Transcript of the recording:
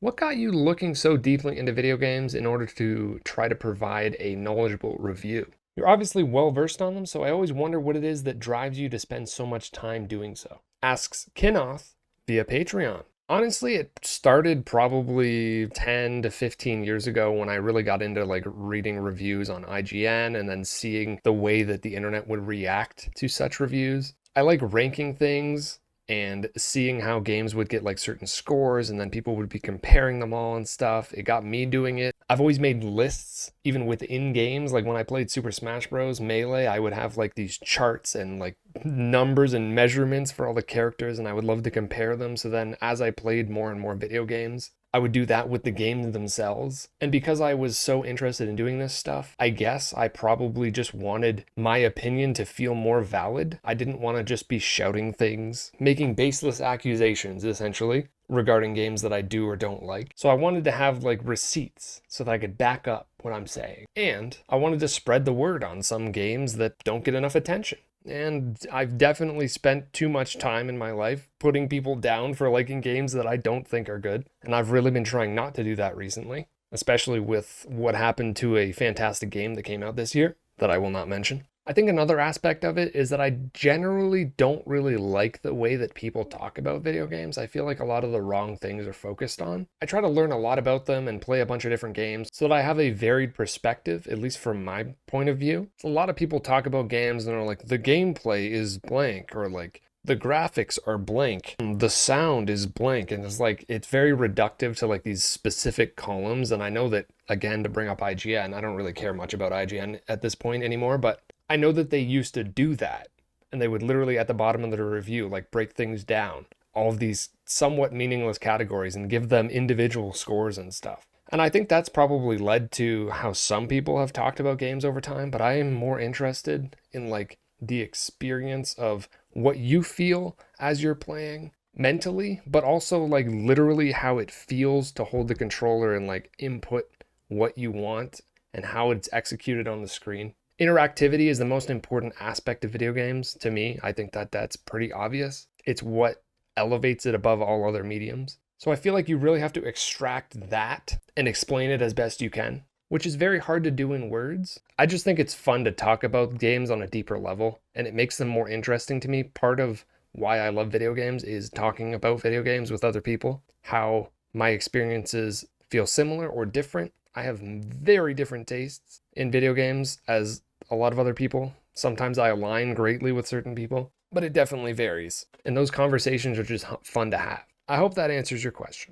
What got you looking so deeply into video games in order to try to provide a knowledgeable review? You're obviously well versed on them, so I always wonder what it is that drives you to spend so much time doing so. Asks Kinoth via Patreon. Honestly, it started probably 10 to 15 years ago when I really got into like reading reviews on IGN and then seeing the way that the internet would react to such reviews. I like ranking things and seeing how games would get like certain scores and then people would be comparing them all and stuff. It got me doing it. I've always made lists even within games. Like when I played Super Smash Bros. Melee, I would have like these charts and like numbers and measurements for all the characters and I would love to compare them. So then as I played more and more video games, I would do that with the games themselves. And because I was so interested in doing this stuff, I guess I probably just wanted my opinion to feel more valid. I didn't want to just be shouting things, making baseless accusations, essentially, regarding games that I do or don't like. So I wanted to have like receipts so that I could back up what I'm saying. And I wanted to spread the word on some games that don't get enough attention. And I've definitely spent too much time in my life putting people down for liking games that I don't think are good. And I've really been trying not to do that recently, especially with what happened to a fantastic game that came out this year that I will not mention. I think another aspect of it is that I generally don't really like the way that people talk about video games. I feel like a lot of the wrong things are focused on. I try to learn a lot about them and play a bunch of different games so that I have a varied perspective, at least from my point of view. A lot of people talk about games and are like, the gameplay is blank, or like, the graphics are blank, the sound is blank, and it's like it's very reductive to like these specific columns. And I know that, again, to bring up IGN, I don't really care much about IGN at this point anymore, but I know that they used to do that, and they would literally at the bottom of the review like break things down, all of these somewhat meaningless categories, and give them individual scores and stuff. And I think that's probably led to how some people have talked about games over time, but I am more interested in like the experience of what you feel as you're playing mentally, but also like literally how it feels to hold the controller and like input what you want and how it's executed on the screen. Interactivity is the most important aspect of video games to me. I think that that's pretty obvious. It's what elevates it above all other mediums. So I feel like you really have to extract that and explain it as best you can, which is very hard to do in words. I just think it's fun to talk about games on a deeper level, and it makes them more interesting to me. Part of why I love video games is talking about video games with other people, how my experiences feel similar or different. I have very different tastes in video games as a lot of other people. Sometimes I align greatly with certain people, but it definitely varies. And those conversations are just fun to have. I hope that answers your question.